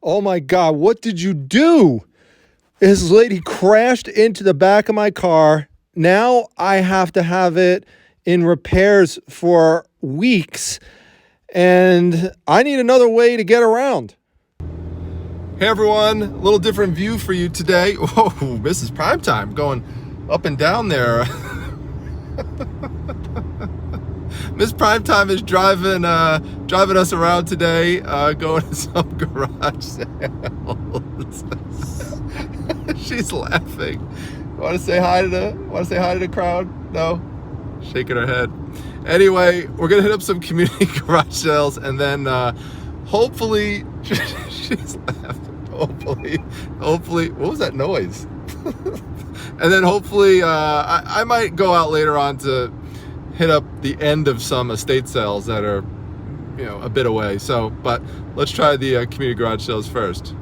Oh my God, what did you do? This lady crashed into the back of my car. Now I have to have it in repairs for weeks, and I need another way to get around. Hey everyone, a little different view for you today. Whoa, Mrs. Primetime going up and down there. Miss Primetime is driving us around today, going to some garage sales. She's laughing. Want to say hi to the crowd? No? Shaking her head. Anyway, we're gonna hit up some community garage sales, and then hopefully she's laughing. Hopefully, what was that noise? And then hopefully, I might go out later on to hit up the end of some estate sales that are, a bit away. So, but let's try the community garage sales first.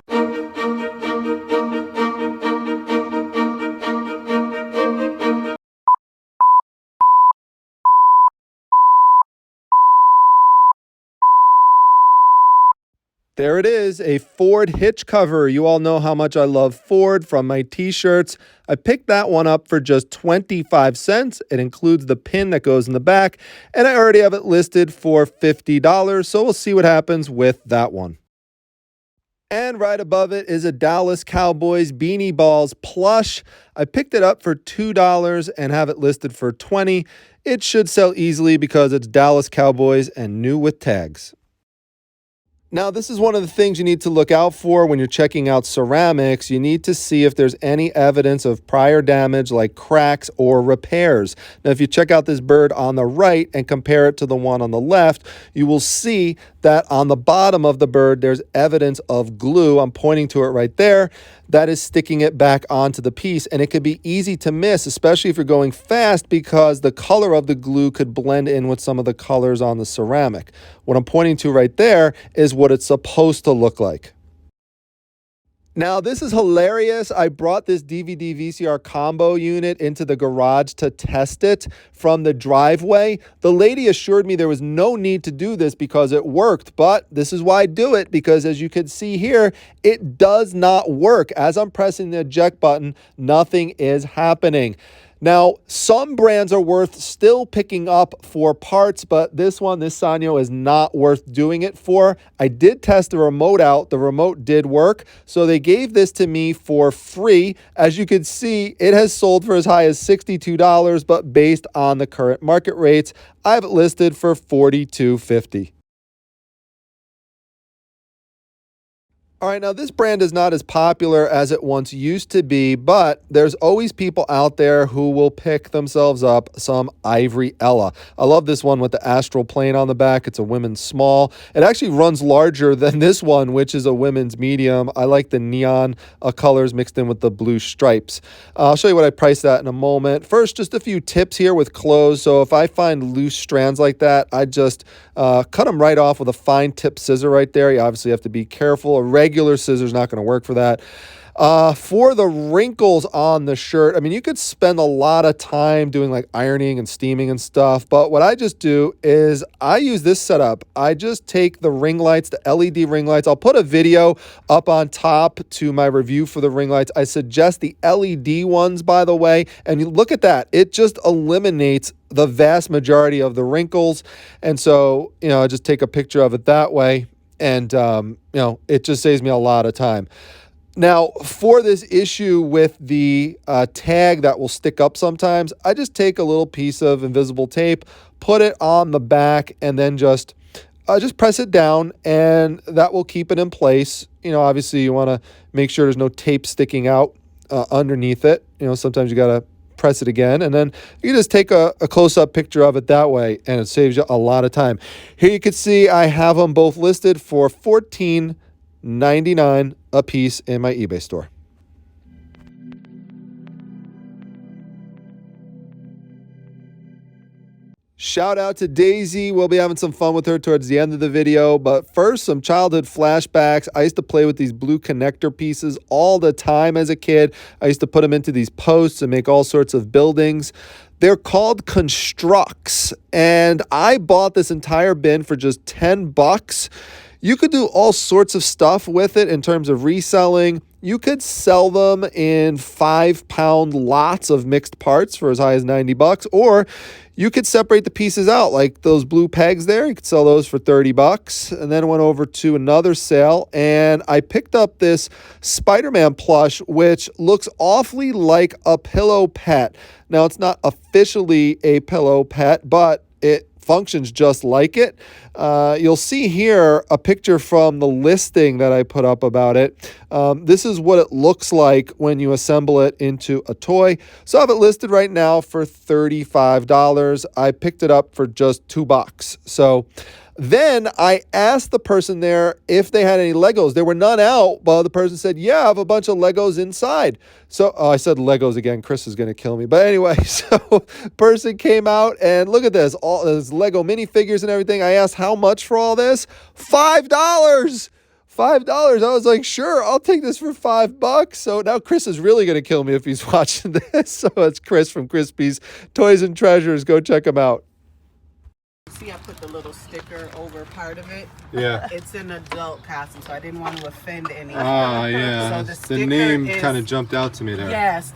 There it is, a Ford hitch cover. You all know how much I love Ford from my t-shirts. I picked that one up for just 25 cents. It includes the pin that goes in the back, and I already have it listed for $50, so we'll see what happens with that one. And right above it is a Dallas Cowboys Beanie Balls plush. I picked it up for $2 and have it listed for $20. It should sell easily because it's Dallas Cowboys and new with tags. Now, this is one of the things you need to look out for when you're checking out ceramics. You need to see if there's any evidence of prior damage like cracks or repairs. Now, if you check out this bird on the right and compare it to the one on the left, you will see that on the bottom of the bird, there's evidence of glue. I'm pointing to it right there. That is sticking it back onto the piece, and it could be easy to miss, especially if you're going fast, because the color of the glue could blend in with some of the colors on the ceramic. What I'm pointing to right there is what it's supposed to look like. Now, this is hilarious. I brought this DVD VCR combo unit into the garage to test it from the driveway. The lady assured me there was no need to do this because it worked, but this is why I do it, because as you can see here, it does not work. As I'm pressing the eject button, nothing is happening. Now, some brands are worth still picking up for parts, but this Sanyo is not worth doing it for. I did test the remote out. The remote did work, so they gave this to me for free. As you can see, it has sold for as high as $62, but based on the current market rates, I have it listed for $42.50. All right, now this brand is not as popular as it once used to be, but there's always people out there who will pick themselves up some Ivory Ella. I love this one with the astral plane on the back. It's a women's small. It actually runs larger than this one, which is a women's medium. I like the neon colors mixed in with the blue stripes. I'll show you what I priced that in a moment. First, just a few tips here with clothes. So if I find loose strands like that, I just cut them right off with a fine tip scissor right there. You obviously have to be careful. A regular scissor is not going to work for that. For the wrinkles on the shirt, I mean, you could spend a lot of time doing like ironing and steaming and stuff, but what I just do is I use this setup. I just take the ring lights, the LED ring lights. I'll put a video up on top to my review for the ring lights. I suggest the LED ones, by the way, and you look at that. It just eliminates the vast majority of the wrinkles, and so, I just take a picture of it that way, and, it just saves me a lot of time. Now, for this issue with the tag that will stick up sometimes, I just take a little piece of invisible tape, put it on the back, and then just press it down, and that will keep it in place. Obviously, you want to make sure there's no tape sticking out underneath it. Sometimes you got to press it again, and then you just take a close-up picture of it that way, and it saves you a lot of time. Here you can see I have them both listed for $14.99 a piece in my eBay store. Shout out to Daisy. We'll be having some fun with her towards the end of the video. But first, some childhood flashbacks. I used to play with these blue connector pieces all the time as a kid. I used to put them into these posts and make all sorts of buildings. They're called Constructs, and I bought this entire bin for just $10. You could do all sorts of stuff with it in terms of reselling. You could sell them in 5-pound lots of mixed parts for as high as 90 bucks, or you could separate the pieces out like those blue pegs there. You could sell those for 30 bucks. And then went over to another sale and I picked up this Spider-Man plush, which looks awfully like a pillow pet. Now, it's not officially a pillow pet, but it functions just like it. You'll see here a picture from the listing that I put up about it. This is what it looks like when you assemble it into a toy. So I have it listed right now for $35. I picked it up for just $2. So then I asked the person there if they had any Legos. There were none out, but the person said, yeah, I have a bunch of Legos inside. So I said Legos again. Chris is going to kill me. But anyway, so person came out and look at this, all this Lego minifigures and everything. I asked how much for all this? $5. $5. I was like, sure, I'll take this for $5. So now Chris is really going to kill me if he's watching this. So it's Chris from Crispy's Toys and Treasures. Go check him out. See, I put the little sticker over part of it. Yeah. It's an adult costume, so I didn't want to offend anyone. Ah, yeah. So the name kind of jumped out to me there. Yes.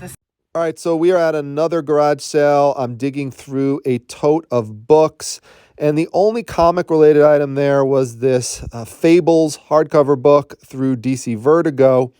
All right, so we are at another garage sale. I'm digging through a tote of books, and the only comic-related item there was this Fables hardcover book through DC Vertigo.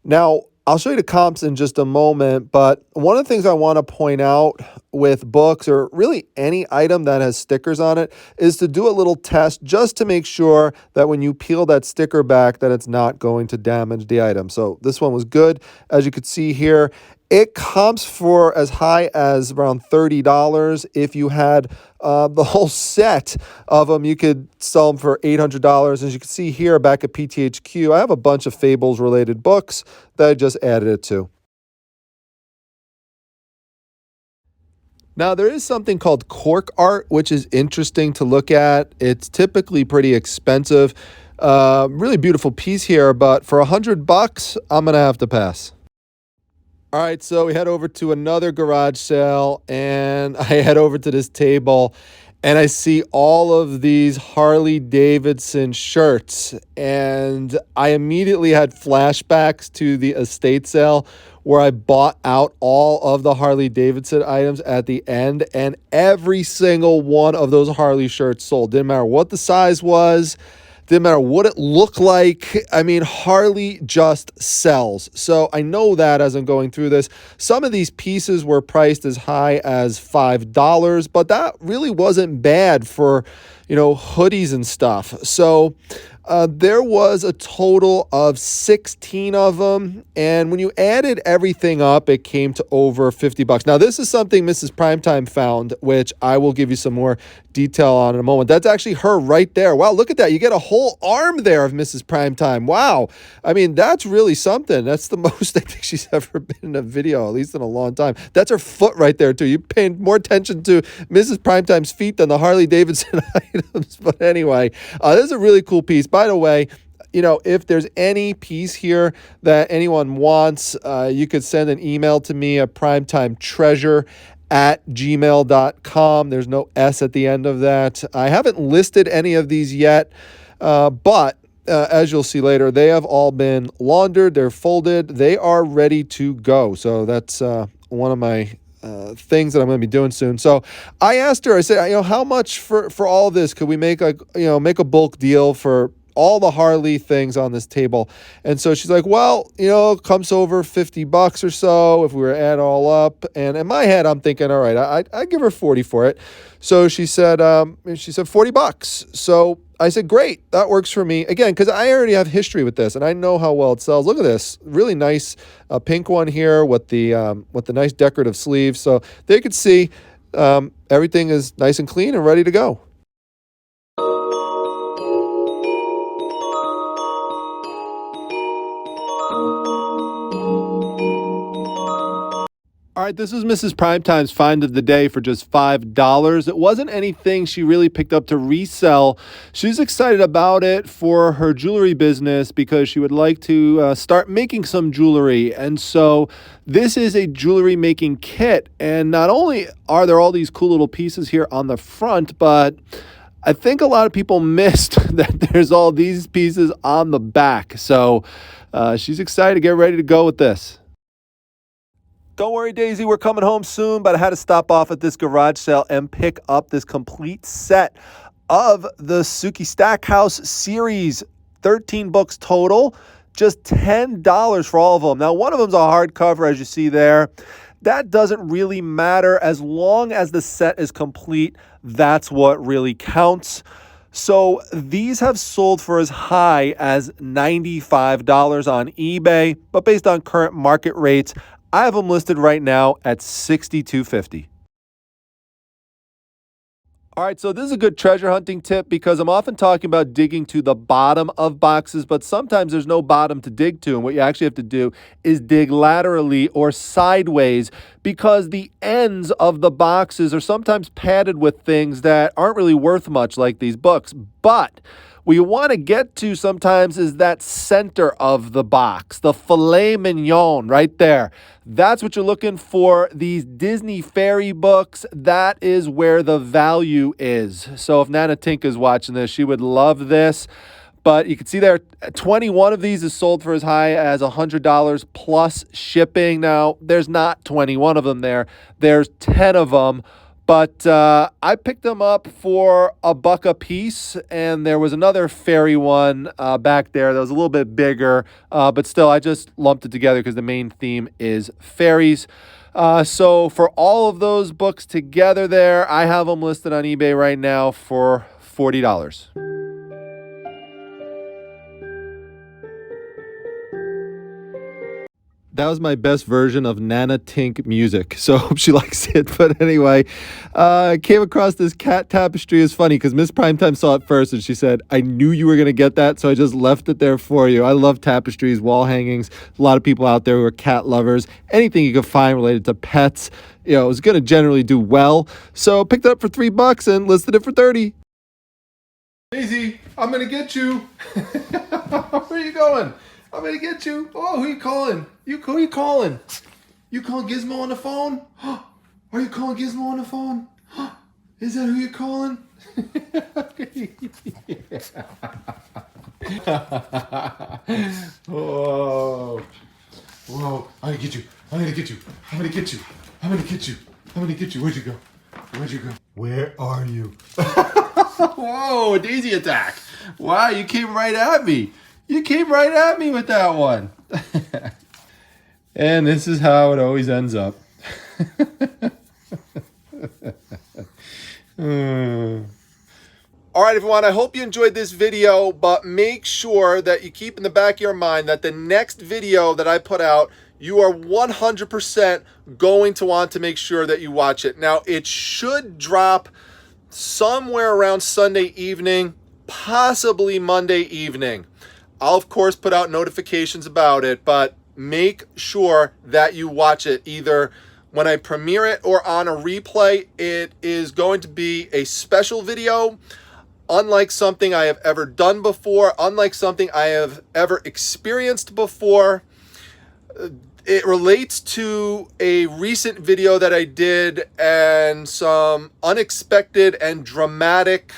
Now, I'll show you the comps in just a moment, but one of the things I want to point out with books, or really any item that has stickers on it, is to do a little test just to make sure that when you peel that sticker back that it's not going to damage the item. So this one was good. As you could see here, it comps for as high as around $30. If you had the whole set of them, you could sell them for $800. As you can see here back at PTHQ, I have a bunch of Fables-related books that I just added it to. Now, there is something called cork art, which is interesting to look at. It's typically pretty expensive. Really beautiful piece here, but for $100, I'm going to have to pass. All right, so we head over to another garage sale, and I head over to this table, and I see all of these Harley Davidson shirts, and I immediately had flashbacks to the estate sale where I bought out all of the Harley Davidson items at the end, and every single one of those Harley shirts sold. Didn't matter what the size was. Didn't matter what it looked like. I mean, Harley just sells. So I know that as I'm going through this. Some of these pieces were priced as high as $5, but that really wasn't bad for, hoodies and stuff. So there was a total of 16 of them. And when you added everything up, it came to over $50. Now, this is something Mrs. Primetime found, which I will give you some more detail on in a moment. That's actually her right there. Wow, look at that. You get a whole arm there of Mrs. Primetime. Wow. I mean, that's really something. That's the most I think she's ever been in a video, at least in a long time. That's her foot right there, too. You paying more attention to Mrs. Primetime's feet than the Harley Davidson items. But anyway, this is a really cool piece. By the way, if there's any piece here that anyone wants, you could send an email to me at primetimetreasure@gmail.com. There's no S at the end of that. I haven't listed any of these yet, but as you'll see later, they have all been laundered. They're folded. They are ready to go. So that's one of my things that I'm going to be doing soon. So I asked her, I said, how much for all this could we make make a bulk deal for all the Harley things on this table? And so she's like, well, it comes over $50 or so if we were to add all up. And in my head, I'm thinking, all right, I'd give her 40 for it. So she said $40. So I said, great, that works for me. Again, because I already have history with this and I know how well it sells. Look at this, really nice pink one here with the nice decorative sleeves. So they could see everything is nice and clean and ready to go. All right, this is Mrs. Primetime's find of the day for just $5. It wasn't anything she really picked up to resell. She's excited about it for her jewelry business because she would like to start making some jewelry. And so this is a jewelry making kit. And not only are there all these cool little pieces here on the front, but I think a lot of people missed that there's all these pieces on the back. So she's excited to get ready to go with this. Don't worry, Daisy, we're coming home soon, but I had to stop off at this garage sale and pick up this complete set of the Suki Stackhouse series. 13 books total, just $10 for all of them. Now, one of them's a hardcover, as you see there. That doesn't really matter. As long as the set is complete, that's what really counts. So these have sold for as high as $95 on eBay, but based on current market rates, I have them listed right now at $62.50. All right, so this is a good treasure hunting tip because I'm often talking about digging to the bottom of boxes, but sometimes there's no bottom to dig to. And what you actually have to do is dig laterally or sideways because the ends of the boxes are sometimes padded with things that aren't really worth much, like these books. But what you want to get to sometimes is that center of the box, the filet mignon right there. That's what you're looking for. These Disney fairy books, that is where the value is. So if Nana Tink is watching this, she would love this. But you can see there, 21 of these is sold for as high as $100 plus shipping. Now, there's not 21 of them there. There's 10 of them. But I picked them up for $1 a piece, and there was another fairy one back there that was a little bit bigger, but still, I just lumped it together because the main theme is fairies. So for all of those books together there, I have them listed on eBay right now for $40. That was my best version of Nana Tink music, so I hope she likes it. But anyway, I came across this cat tapestry. It's funny because Miss Primetime saw it first, and she said, I knew you were going to get that, so I just left it there for you. I love tapestries, wall hangings. A lot of people out there who are cat lovers. Anything you can find related to pets, you know, is going to generally do well. So I picked it up for $3 and listed it for $30. Daisy, I'm gonna get you. Where are you going? I'm gonna get you. Oh, who you calling? Who you calling? You calling Gizmo on the phone? Are you calling Gizmo on the phone? Is that who you're calling? Whoa. Whoa. I'm gonna get you. I'm gonna get you. I'm gonna get you. I'm gonna get you. I'm gonna get you. Where'd you go? Where'd you go? Where are you? Whoa, a daisy attack. Wow, you came right at me. You came right at me with that one. And this is how it always ends up. All right, everyone, I hope you enjoyed this video, but make sure that you keep in the back of your mind that the next video that I put out, you are 100% going to want to make sure that you watch it. Now, it should drop somewhere around Sunday evening, possibly Monday evening. I'll, of course, put out notifications about it, but make sure that you watch it either when I premiere it or on a replay. It is going to be a special video, unlike something I have ever done before, unlike something I have ever experienced before. It relates to a recent video that I did and some unexpected and dramatic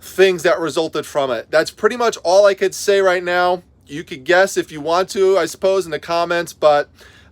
things that resulted from it. That's pretty much all I could say right now. You could guess if you want to, I suppose, in the comments, but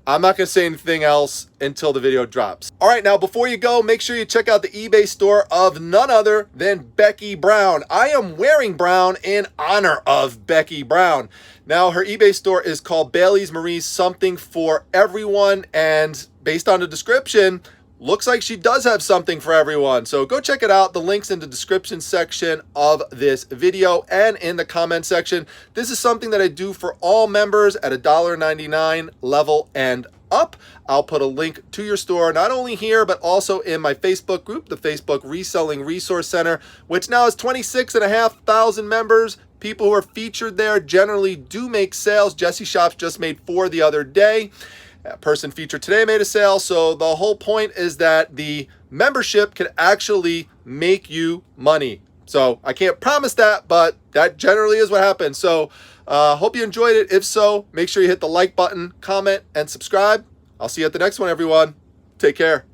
I'm not going to say anything else until the video drops. All right, now before you go, make sure you check out the eBay store of none other than Becky Brown. I am wearing brown in honor of Becky Brown. Now, her eBay store is called Bailey's Marie's Something for Everyone, and based on the description, looks like she does have something for everyone. So go check it out. The link's in the description section of this video and in the comment section. This is something that I do for all members at $1.99 level and up. I'll put a link to your store, not only here, but also in my Facebook group, the Facebook Reselling Resource Center, which now has 26,500 members. People who are featured there generally do make sales. Jesse Shops just made 4 the other day. A person featured today made a sale. So the whole point is that the membership can actually make you money. So I can't promise that, but that generally is what happens. So hope you enjoyed it. If so, make sure you hit the like button, comment, and subscribe. I'll see you at the next one, everyone. Take care.